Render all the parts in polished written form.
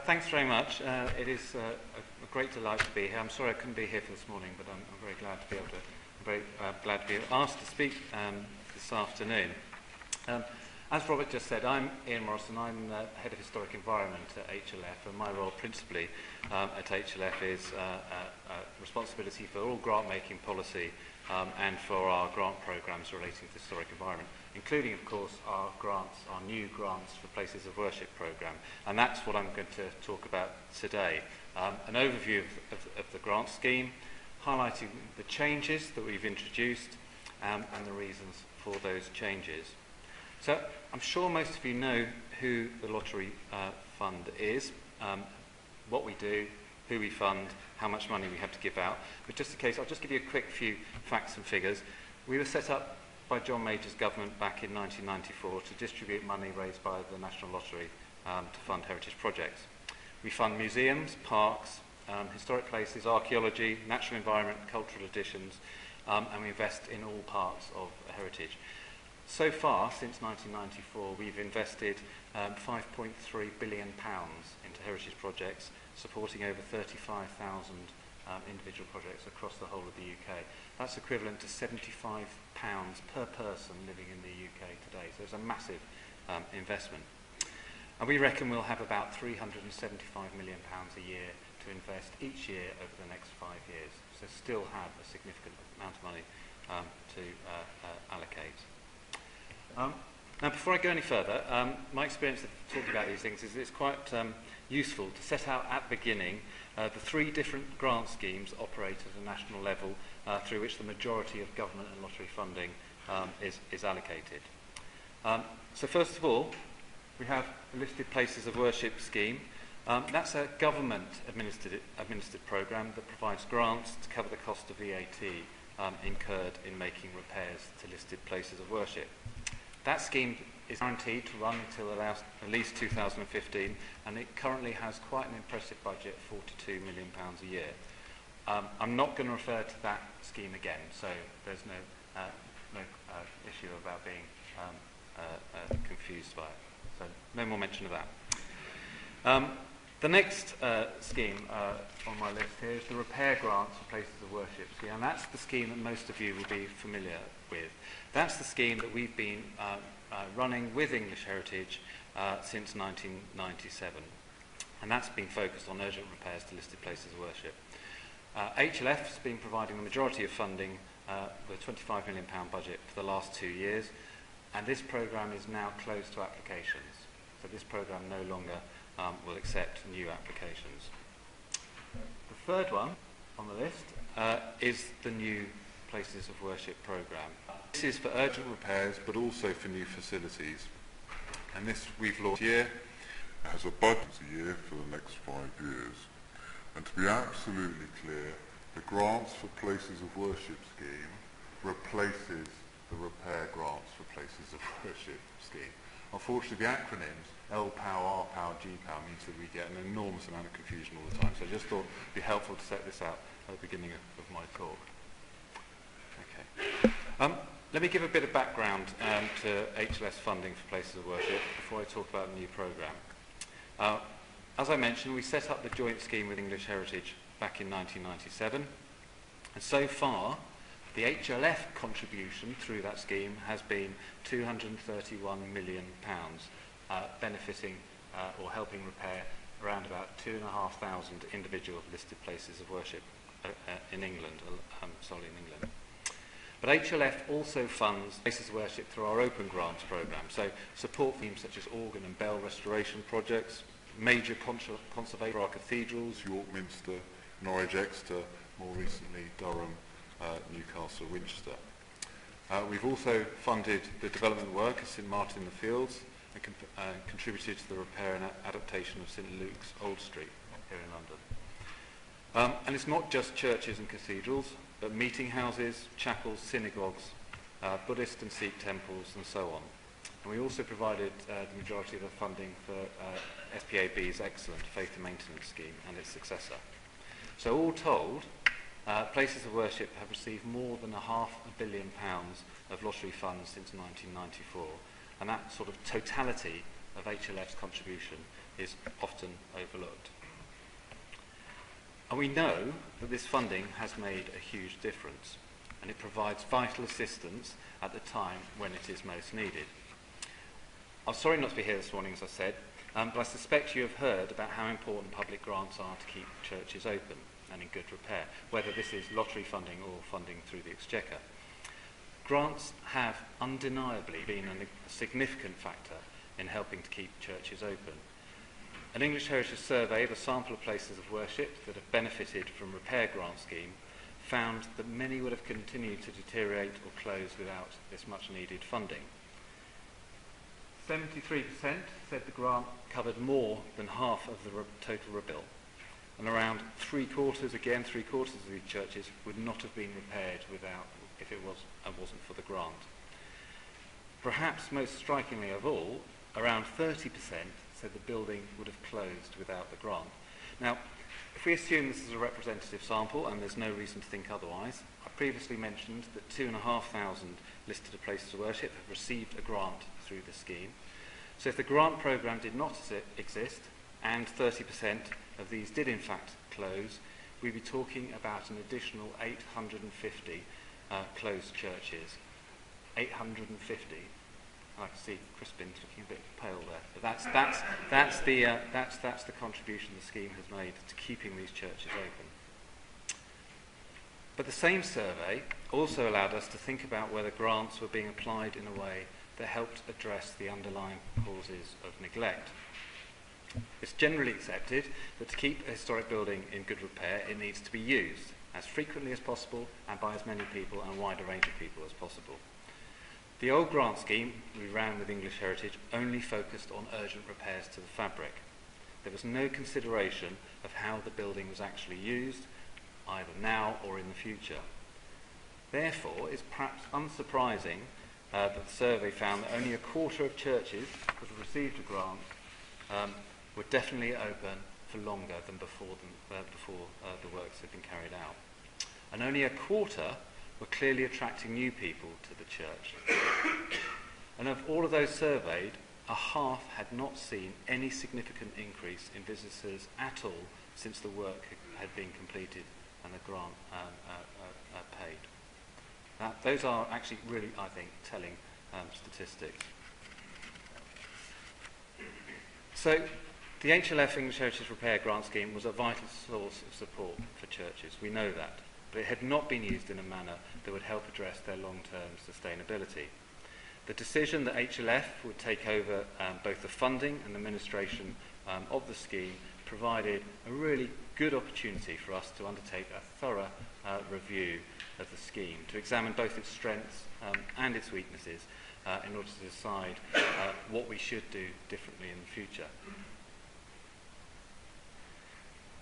Thanks very much. It is a great delight to be here. I'm sorry I couldn't be here for this morning, but I'm very glad to be able to. I'm very glad to be asked to speak this afternoon. As Robert just said, I'm Ian Morrison. I'm Head of Historic Environment at HLF, and my role principally at HLF is responsibility for all grant-making policy and for our grant programmes relating to historic environment, including, of course, our new grants for places of worship programme. And that's what I'm going to talk about today. An overview of the grant scheme, highlighting the changes that we've introduced and the reasons for those changes. So I'm sure most of you know who the Lottery Fund is, what we do, who we fund, how much money we have to give out. But just in case, I'll just give you a quick few facts and figures. We were set up by John Major's government back in 1994 to distribute money raised by the National Lottery to fund heritage projects. We fund museums, parks, historic places, archaeology, natural environment, cultural additions, and we invest in all parts of heritage. So far, since 1994, we've invested £5.3 billion into heritage projects, supporting over 35,000 individual projects across the whole of the UK. That's equivalent to £75 per person living in the UK today. So it's a massive investment. And we reckon we'll have about £375 million a year to invest each year over the next 5 years. So still have a significant amount of money to allocate. Now, before I go any further, my experience of talking about these things is it's quite useful to set out at the beginning the 3 different grant schemes operate at a national level through which the majority of government and lottery funding is allocated. So first of all, we have a listed places of worship scheme. That's a government-administered programme that provides grants to cover the cost of VAT incurred in making repairs to listed places of worship. That scheme is guaranteed to run until at least 2015, and it currently has quite an impressive budget, £42 million a year. I'm not going to refer to that scheme again, so there's no issue about being confused by it. So no more mention of that. The next scheme on my list here is the repair grants for places of worship scheme, and that's the scheme that most of you will be familiar with. That's the scheme that we've been running with English Heritage since 1997, and that's been focused on urgent repairs to listed places of worship. HLF has been providing the majority of funding with a £25 million budget for the last 2 years, and this programme is now closed to applications. So this programme no longer will accept new applications. The third one on the list is the new Places of Worship programme. This is for urgent repairs, but also for new facilities. And this we've launched here. It has a budget a year for the next 5 years. And to be absolutely clear, the grants for Places of Worship scheme replaces the repair grants for Places of Worship scheme. Unfortunately, the acronyms LPOW, RPOW, GPOW means that we get an enormous amount of confusion all the time. So I just thought it would be helpful to set this out at the beginning of my talk. Okay. Let me give a bit of background to HLS funding for places of worship before I talk about the new programme. As I mentioned, we set up the joint scheme with English Heritage back in 1997, and so far the HLF contribution through that scheme has been £231 million, benefiting or helping repair around about 2,500 individual listed places of worship in England, solely in England. But HLF also funds places of worship through our open grants programme, so support themes such as organ and bell restoration projects, major conservation for our cathedrals, York Minster, Norwich Exeter, more recently Durham, Newcastle, Winchester. We've also funded the development work of St Martin in the Fields and contributed to the repair and adaptation of St Luke's Old Street here in London. And it's not just churches and cathedrals, but meeting houses, chapels, synagogues, Buddhist and Sikh temples, and so on. And we also provided the majority of the funding for SPAB's excellent Faith and Maintenance scheme and its successor. So all told, places of worship have received more than £500 million of lottery funds since 1994, and that sort of totality of HLF's contribution is often overlooked. And we know that this funding has made a huge difference, and it provides vital assistance at the time when it is most needed. I'm sorry not to be here this morning, as I said, but I suspect you have heard about how important public grants are to keep churches open and in good repair, whether this is lottery funding or funding through the Exchequer. Grants have undeniably been a significant factor in helping to keep churches open. An English Heritage survey of a sample of places of worship that have benefited from repair grant scheme found that many would have continued to deteriorate or close without this much needed funding. 73% said the grant covered more than half of the total rebuild, and around three quarters of these churches would not have been repaired if it wasn't for the grant. Perhaps most strikingly of all, around 30% said the building would have closed without the grant. Now, if we assume this is a representative sample, and there's no reason to think otherwise, I previously mentioned that 2,500 listed places of worship have received a grant through the scheme. So if the grant programme did not exist, and 30% of these did in fact close, we'd be talking about an additional 850 closed churches. 850. I can see Crispin's looking a bit pale there. But that's the contribution the scheme has made to keeping these churches open. But the same survey also allowed us to think about whether grants were being applied in a way that helped address the underlying causes of neglect. It's generally accepted that to keep a historic building in good repair, it needs to be used as frequently as possible and by as many people and a wider range of people as possible. The old grant scheme we ran with English Heritage only focused on urgent repairs to the fabric. There was no consideration of how the building was actually used, either now or in the future. Therefore, it's perhaps unsurprising that the survey found that only a quarter of churches that have received a grant were definitely open for longer than before the works had been carried out. And only a quarter were clearly attracting new people to the church. And of all of those surveyed, a half had not seen any significant increase in visitors at all since the work had been completed and the grant paid. Those are actually really, I think, telling statistics. So the HLF English Heritage Repair Grant Scheme was a vital source of support for churches. We know that. But it had not been used in a manner that would help address their long-term sustainability. The decision that HLF would take over both the funding and the administration of the scheme provided a really good opportunity for us to undertake a thorough review of the scheme, to examine both its strengths and its weaknesses in order to decide what we should do differently in the future.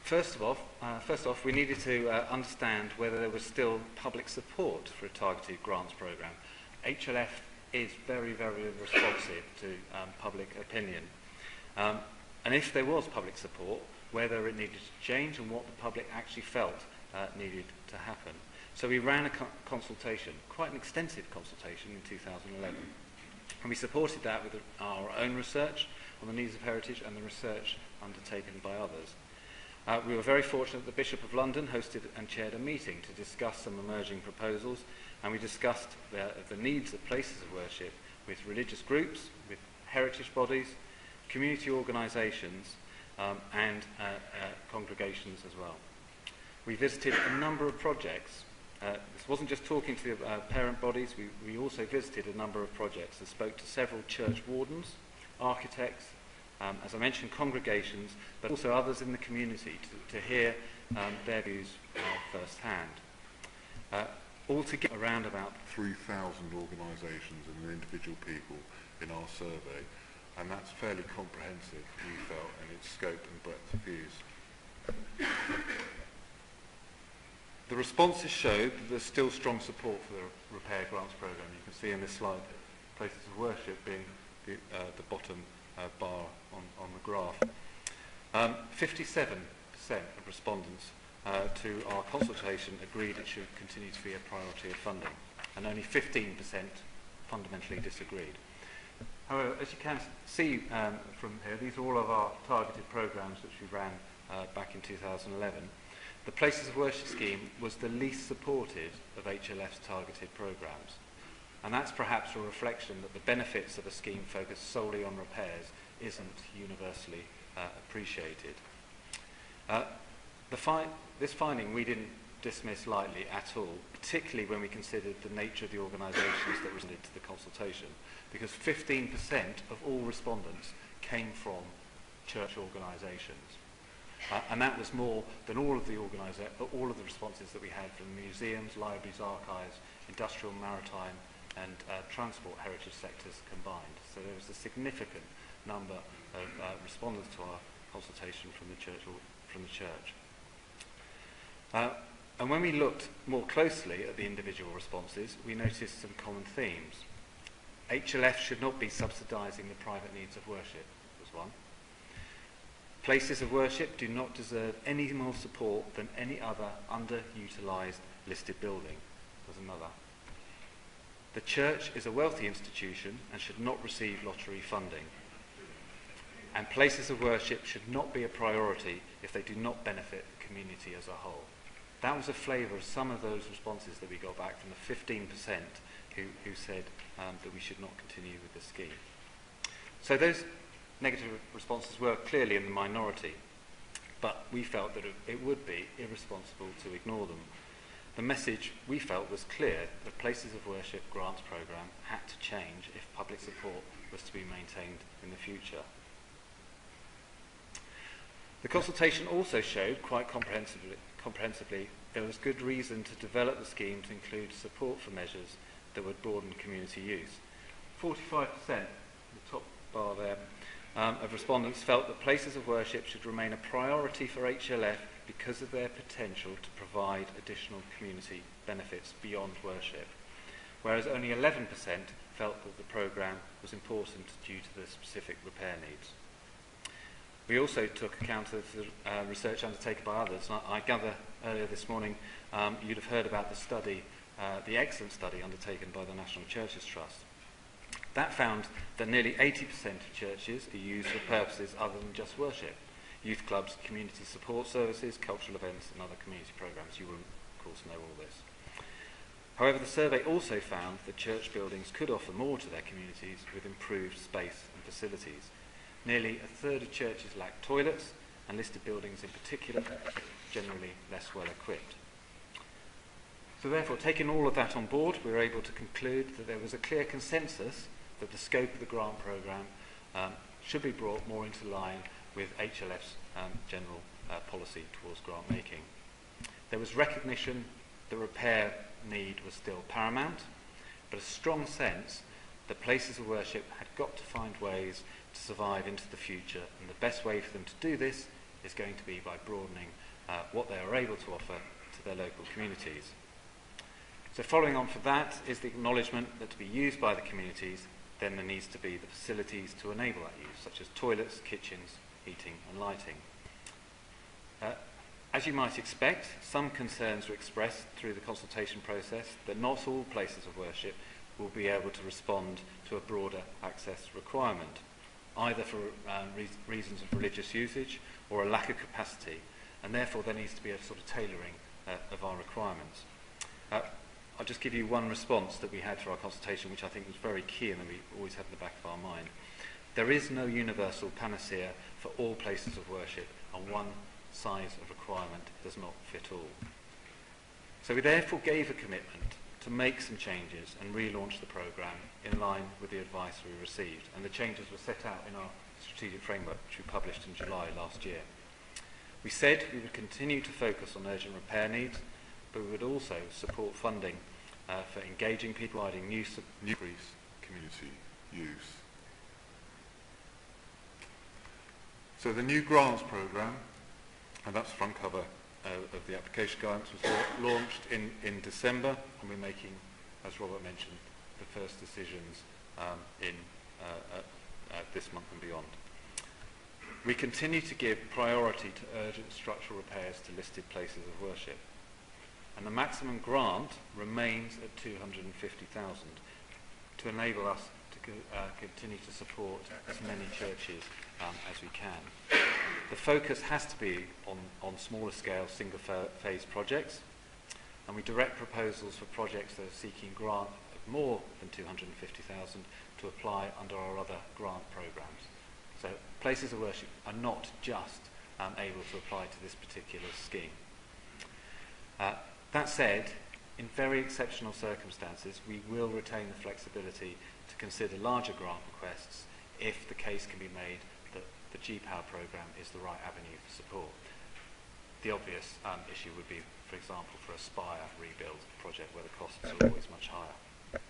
First off, we needed to understand whether there was still public support for a targeted grants programme. HLF is very, very responsive to public opinion. And if there was public support, whether it needed to change and what the public actually felt needed to happen. So we ran a consultation, quite an extensive consultation in 2011. And we supported that with our own research on the needs of heritage and the research undertaken by others. We were very fortunate that the Bishop of London hosted and chaired a meeting to discuss some emerging proposals, and we discussed the needs of places of worship with religious groups, with heritage bodies, community organisations, and congregations as well. We visited a number of projects. This wasn't just talking to the parent bodies, we also visited a number of projects and spoke to several church wardens, architects, as I mentioned, congregations, but also others in the community to hear their views firsthand. Altogether, around about 3,000 organisations and individual people in our survey, and that's fairly comprehensive, we felt, in its scope and breadth of views. The responses showed that there's still strong support for the repair grants programme. You can see in this slide places of worship being the bottom bar on the graph. 57% of respondents to our consultation agreed it should continue to be a priority of funding, and only 15% fundamentally disagreed. However, as you can see from here, these are all of our targeted programs which we ran back in 2011. The Places of Worship scheme was the least supported of HLF's targeted programs. And that's perhaps a reflection that the benefits of a scheme focused solely on repairs isn't universally appreciated. This finding we didn't dismiss lightly at all, particularly when we considered the nature of the organisations that responded to the consultation, because 15% of all respondents came from church organisations. And that was more than all of the responses that we had from museums, libraries, archives, industrial, maritime and transport heritage sectors combined. So there was a significant number of respondents to our consultation from the church. And when we looked more closely at the individual responses, we noticed some common themes. HLF should not be subsidising the private needs of worship, was one. Places of worship do not deserve any more support than any other underutilised listed building, was another. The church is a wealthy institution and should not receive lottery funding. And places of worship should not be a priority if they do not benefit the community as a whole. That was a flavour of some of those responses that we got back from the 15% who said that we should not continue with the scheme. So those negative responses were clearly in the minority, but we felt that it would be irresponsible to ignore them. The message we felt was clear: the Places of Worship grants programme had to change if public support was to be maintained in the future. The consultation also showed quite comprehensively there was good reason to develop the scheme to include support for measures that would broaden community use. 45%, the top bar there, of respondents felt that places of worship should remain a priority for HLF because of their potential to provide additional community benefits beyond worship, whereas only 11% felt that the programme was important due to the specific repair needs. We also took account of the research undertaken by others. I gather earlier this morning you'd have heard about the study, the excellent study undertaken by the National Churches Trust. That found that nearly 80% of churches are used for purposes other than just worship. Youth clubs, community support services, cultural events and other community programmes. You will, of course, know all this. However, the survey also found that church buildings could offer more to their communities with improved space and facilities. Nearly a third of churches lack toilets, and listed buildings in particular are generally less well equipped. So therefore, taking all of that on board, we were able to conclude that there was a clear consensus that the scope of the grant programme should be brought more into line with HLF's general policy towards grant making. There was recognition the repair need was still paramount, but a strong sense that places of worship had got to find ways to survive into the future, and the best way for them to do this is going to be by broadening what they are able to offer to their local communities. So following on from that is the acknowledgement that to be used by the communities, then there needs to be the facilities to enable that use, such as toilets, kitchens, heating and lighting. As you might expect, some concerns were expressed through the consultation process that not all places of worship will be able to respond to a broader access requirement, either for reasons of religious usage or a lack of capacity, and therefore there needs to be a sort of tailoring of our requirements. I'll just give you one response that we had for our consultation, which I think was very key and that we always had in the back of our mind. There is no universal panacea for all places of worship, and one size of requirement does not fit all. So we therefore gave a commitment to make some changes and relaunch the programme in line with the advice we received, and the changes were set out in our strategic framework, which we published in July last year. We said we would continue to focus on urgent repair needs, but we would also support funding for engaging people, providing new increase community use. So the new grants programme, and that's the front cover of the application guidance, was launched in December, and we're making, as Robert mentioned, the first decisions in this month and beyond. We continue to give priority to urgent structural repairs to listed places of worship, and the maximum grant remains at 250,000 to enable us to continue to support as many churches as we can. The focus has to be on smaller scale single phase projects, and we direct proposals for projects that are seeking grant of more than 250,000 to apply under our other grant programs. So places of worship are not just able to apply to this particular scheme. That said, in very exceptional circumstances, we will retain the flexibility to consider larger grant requests if the case can be made that the G-Power programme is the right avenue for support. The obvious issue would be, for example, for a spire rebuild project where the costs are always much higher.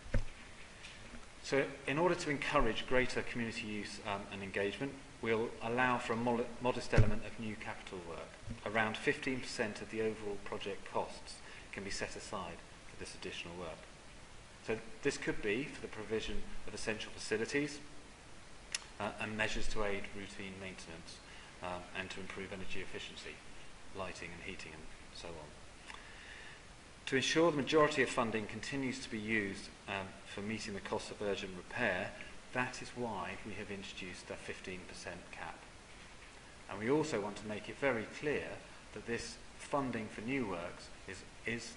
So in order to encourage greater community use and engagement, we'll allow for a modest element of new capital work. Around 15% of the overall project costs can be set aside for this additional work. So this could be for the provision of essential facilities and measures to aid routine maintenance and to improve energy efficiency, lighting and heating and so on. To ensure the majority of funding continues to be used for meeting the cost of urgent repair, that is why we have introduced a 15% cap. And we also want to make it very clear that this funding for new works is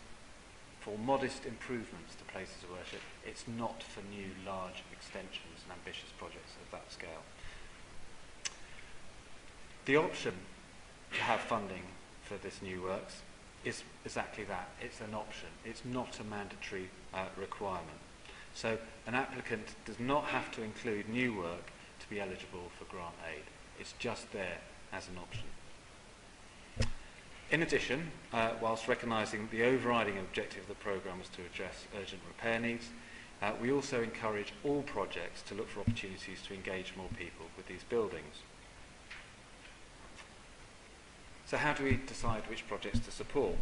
for modest improvements to places of worship. It's not for new large extensions and ambitious projects of that scale. The option to have funding for this new works is exactly that. It's an option. It's not a mandatory requirement. So an applicant does not have to include new work to be eligible for grant aid. It's just there as an option. In addition, whilst recognising the overriding objective of the programme was to address urgent repair needs, we also encourage all projects to look for opportunities to engage more people with these buildings. So how do we decide which projects to support?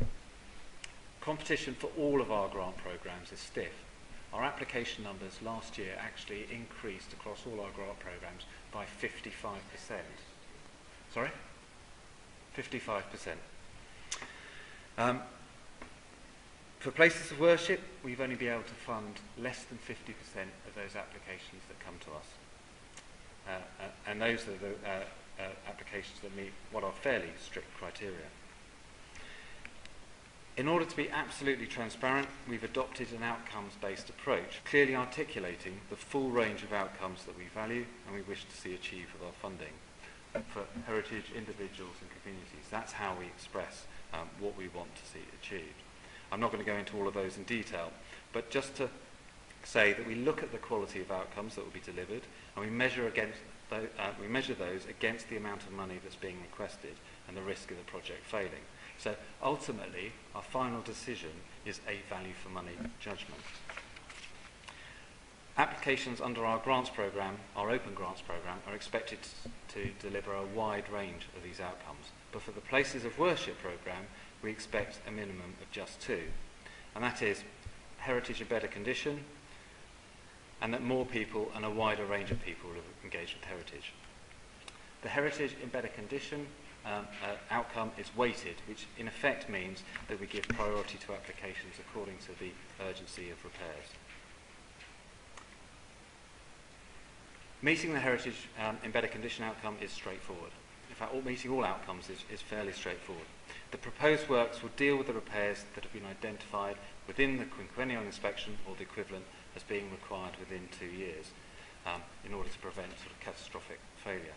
Competition for all of our grant programmes is stiff. Our application numbers last year actually increased across all our grant programmes by 55%. Sorry? 55%. For places of worship, we've only been able to fund less than 50% of those applications that come to us. And those are the applications that meet what are fairly strict criteria. In order to be absolutely transparent, we've adopted an outcomes-based approach, clearly articulating the full range of outcomes that we value and we wish to see achieved with our funding. For heritage, individuals and communities, that's how we express what we want to see achieved. I'm not going to go into all of those in detail, but just to say that we look at the quality of outcomes that will be delivered and we measure those against the amount of money that's being requested and the risk of the project failing. So ultimately, our final decision is a value for money judgment. Applications under our grants programme, our open grants programme, are expected to deliver a wide range of these outcomes. But for the places of worship programme, we expect a minimum of just two. And that is heritage in better condition, and that more people and a wider range of people will engage with heritage. The heritage in better condition outcome is weighted, which in effect means that we give priority to applications according to the urgency of repairs. Meeting the heritage in better condition outcome is straightforward. In fact, meeting all outcomes is fairly straightforward. The proposed works will deal with the repairs that have been identified within the quinquennial inspection or the equivalent as being required within 2 years in order to prevent sort of catastrophic failure.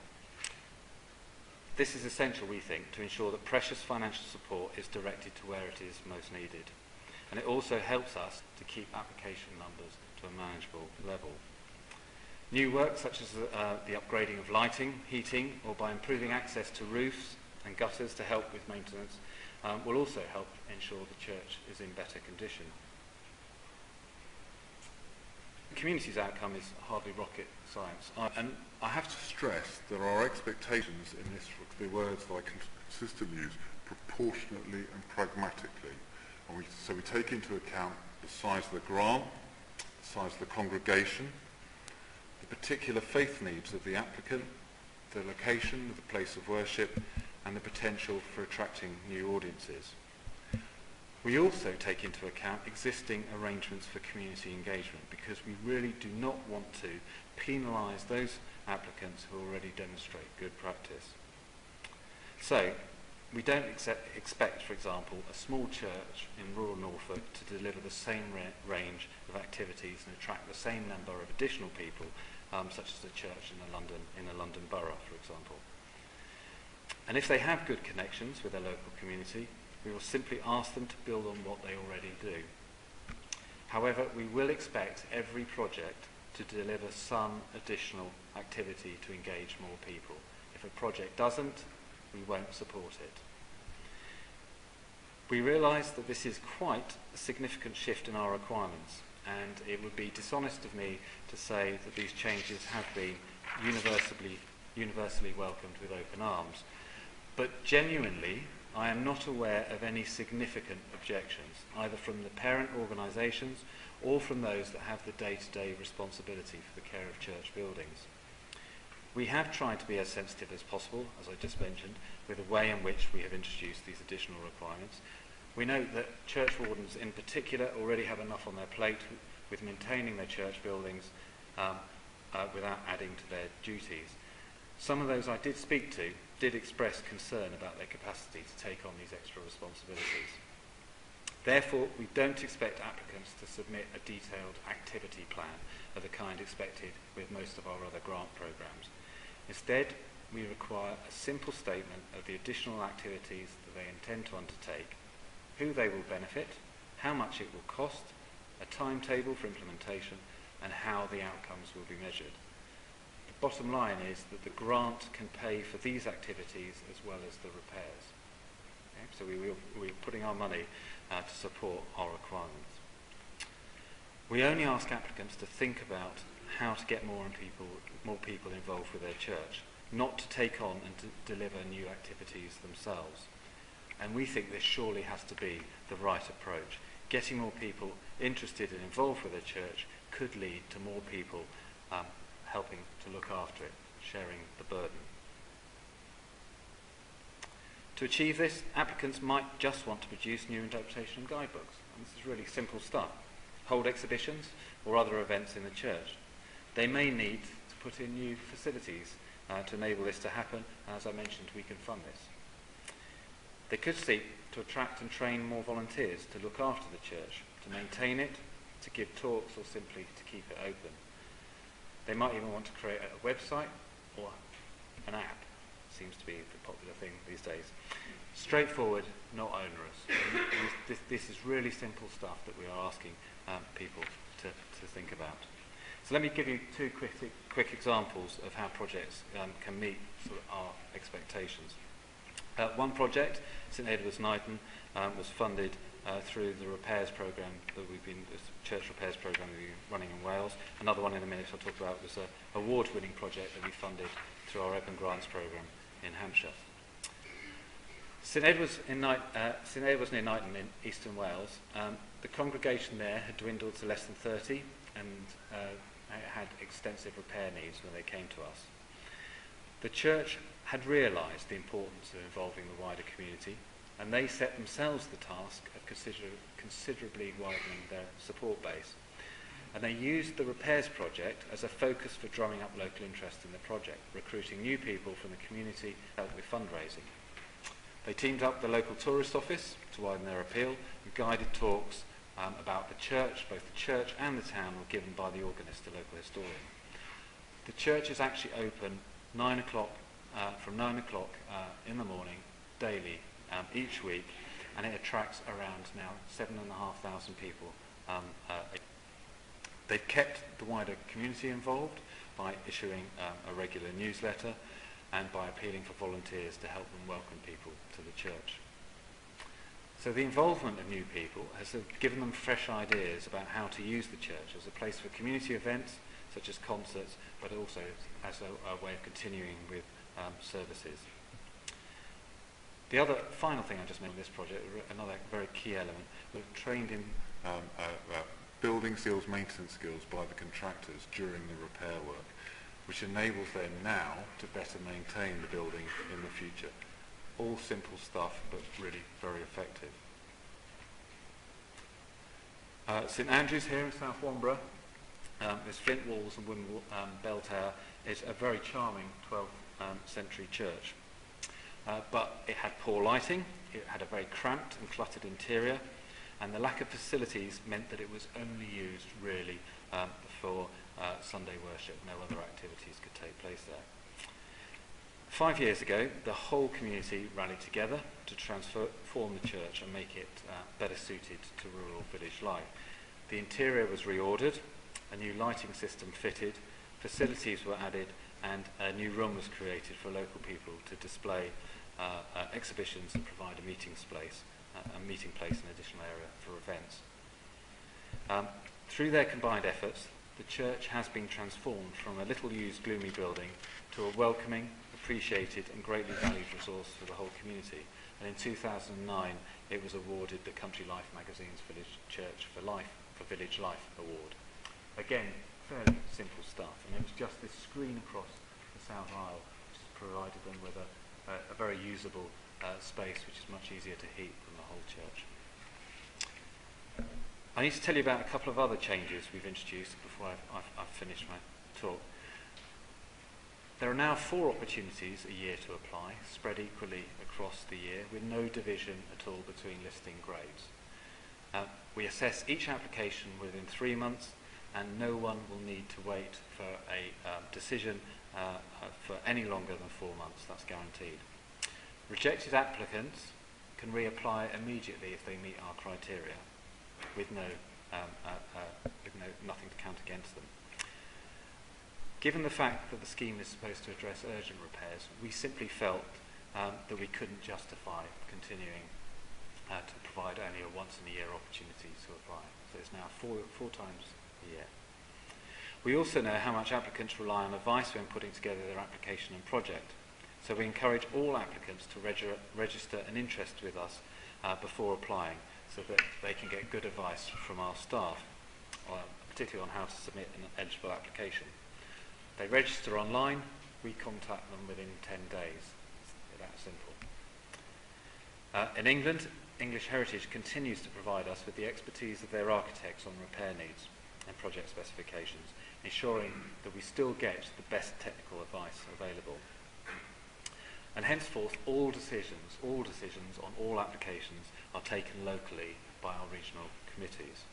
This is essential, we think, to ensure that precious financial support is directed to where it is most needed. And it also helps us to keep application numbers to a manageable level. New work, such as the upgrading of lighting, heating, or by improving access to roofs and gutters to help with maintenance, will also help ensure the church is in better condition. The community's outcome is hardly rocket science. And I have to stress there are expectations in this, the words that I consistently use, proportionately and pragmatically. And so we take into account the size of the grant, the size of the congregation, the particular faith needs of the applicant, the location of the place of worship, and the potential for attracting new audiences. We also take into account existing arrangements for community engagement because we really do not want to penalise those applicants who already demonstrate good practice. So, we don't expect, for example, a small church in rural Norfolk to deliver the same range of activities and attract the same number of additional people, such as a church in a London borough, for example. And if they have good connections with their local community, we will simply ask them to build on what they already do. However, we will expect every project to deliver some additional activity to engage more people. If a project doesn't, we won't support it. We realise that this is quite a significant shift in our requirements, and it would be dishonest of me to say that these changes have been universally welcomed with open arms. But genuinely, I am not aware of any significant objections, either from the parent organisations or from those that have the day-to-day responsibility for the care of church buildings. We have tried to be as sensitive as possible, as I just mentioned, with the way in which we have introduced these additional requirements. We note that church wardens in particular already have enough on their plate with maintaining their church buildings without adding to their duties. Some of those I did speak to did express concern about their capacity to take on these extra responsibilities. Therefore, we don't expect applicants to submit a detailed activity plan of the kind expected with most of our other grant programmes. Instead, we require a simple statement of the additional activities that they intend to undertake, who they will benefit, how much it will cost, a timetable for implementation, and how the outcomes will be measured. The bottom line is that the grant can pay for these activities as well as the repairs. Okay? So we're putting our money to support our requirements. We only ask applicants to think about how to get more people involved with their church, not to take on and to deliver new activities themselves. And we think this surely has to be the right approach. Getting more people interested and involved with their church could lead to more people helping to look after it, sharing the burden. To achieve this, applicants might just want to produce new interpretation guidebooks. And this is really simple stuff. Hold exhibitions or other events in the church. They may need to put in new facilities to enable this to happen, and as I mentioned, we can fund this. They could seek to attract and train more volunteers to look after the church, to maintain it, to give talks, or simply to keep it open. They might even want to create a website or an app. Seems to be the popular thing these days. Straightforward, not onerous. This is really simple stuff that we are asking people to think about. So let me give you two quick examples of how projects can meet sort of our expectations. One project, St Edward's Knighton, was funded through the repairs programme the church repairs programme that we've been running in Wales. Another one in a minute I'll talk about was an award-winning project that we funded through our Open Grants programme in Hampshire. St Edward's near Knighton in eastern Wales. The congregation there had dwindled to less than 30 and had extensive repair needs when they came to us. The church had realised the importance of involving the wider community, and they set themselves the task of considerably widening their support base. And they used the repairs project as a focus for drumming up local interest in the project, recruiting new people from the community to help with fundraising. They teamed up the local tourist office to widen their appeal, and guided talks about the church, both the church and the town, were given by the organist, the local historian. The church is actually open from 9 o'clock in the morning, daily, each week, and it attracts around now 7,500 people. They've kept the wider community involved by issuing a regular newsletter and by appealing for volunteers to help them welcome people to the church. So the involvement of new people has given them fresh ideas about how to use the church as a place for community events such as concerts, but also as a way of continuing with services. The other final thing I just mentioned in this project, another very key element, was trained in building skills, maintenance skills by the contractors during the repair work, which enables them now to better maintain the building in the future. All simple stuff, but really very effective. St Andrew's here in South Womburgh This flint walls and wooden bell tower is a very charming 12th century church. But it had poor lighting, it had a very cramped and cluttered interior, and the lack of facilities meant that it was only used really for Sunday worship. No other activities could take place there. 5 years ago, the whole community rallied together to transform the church and make it better suited to rural village life. The interior was reordered, a new lighting system fitted, facilities were added, and a new room was created for local people to display exhibitions and provide a meeting place and additional area for events. Through their combined efforts, the church has been transformed from a little-used, gloomy building to a welcoming, appreciated and greatly valued resource for the whole community. And in 2009, it was awarded the Country Life magazine's Village Church for Village Life Award. Again, fairly simple stuff, and it was just this screen across the south aisle which provided them with a very usable space which is much easier to heat than the whole church. I need to tell you about a couple of other changes we've introduced before I've finished my talk. There are now 4 opportunities a year to apply, spread equally across the year, with no division at all between listing grades. We assess each application within 3 months, and no one will need to wait for a decision for any longer than 4 months. That's guaranteed. Rejected applicants can reapply immediately if they meet our criteria, with nothing to count against them. Given the fact that the scheme is supposed to address urgent repairs, we simply felt that we couldn't justify continuing to provide only a once-in-a-year opportunity to apply. So it's now four times a year. We also know how much applicants rely on advice when putting together their application and project. So we encourage all applicants to register an interest with us before applying, so that they can get good advice from our staff, particularly on how to submit an eligible application. They register online, we contact them within 10 days. It's that simple. In England, English Heritage continues to provide us with the expertise of their architects on repair needs and project specifications, ensuring that we still get the best technical advice available. And henceforth, all decisions on all applications are taken locally by our regional committees.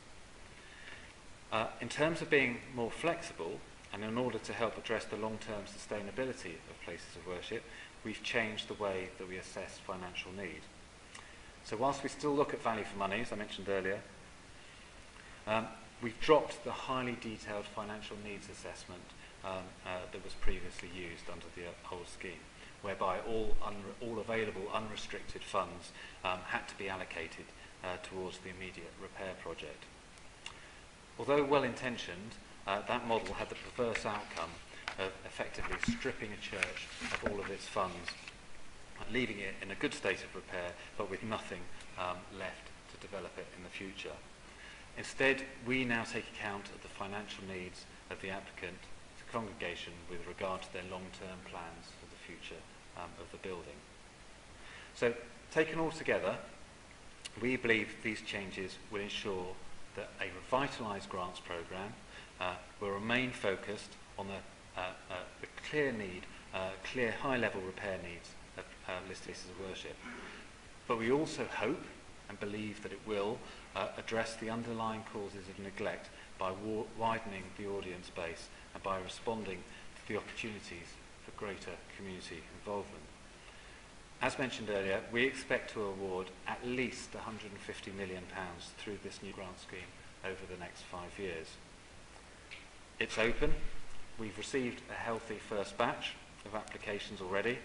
In terms of being more flexible, and in order to help address the long-term sustainability of places of worship, we've changed the way that we assess financial need. So whilst we still look at value for money, as I mentioned earlier, we've dropped the highly detailed financial needs assessment that was previously used under the old scheme, whereby all available unrestricted funds had to be allocated towards the immediate repair project. Although well-intentioned, that model had the perverse outcome of effectively stripping a church of all of its funds, leaving it in a good state of repair, but with nothing left to develop it in the future. Instead, we now take account of the financial needs of the applicant, the congregation, with regard to their long-term plans for the future of the building. So, taken all together, we believe these changes will ensure that a revitalised grants programme will remain focused on the clear high-level repair needs of listed places of worship. But we also hope and believe that it will address the underlying causes of neglect by widening the audience base and by responding to the opportunities for greater community involvement. As mentioned earlier, we expect to award at least £150 million through this new grant scheme over the next 5 years. It's open. We've received a healthy first batch of applications already,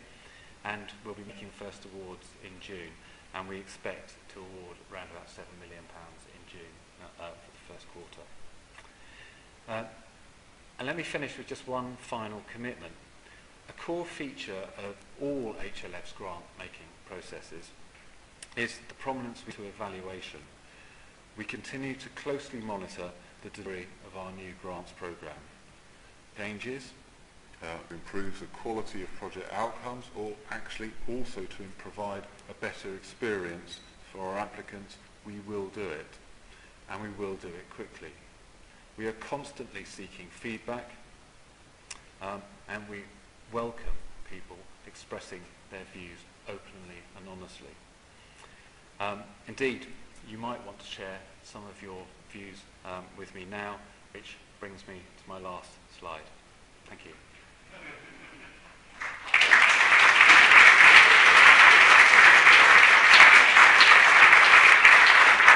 and we'll be making first awards in June, and we expect to award around about £7 million in June for the first quarter. And let me finish with just one final commitment. A core feature of all HLF's grant-making processes is the prominence to evaluation. We continue to closely monitor the delivery of our new grants programme. Changes improve the quality of project outcomes, or actually also to provide a better experience for our applicants, we will do it, and we will do it quickly. We are constantly seeking feedback, and we welcome people expressing their views openly and honestly. Indeed, you might want to share some of your views with me now, which brings me to my last slide. Thank you.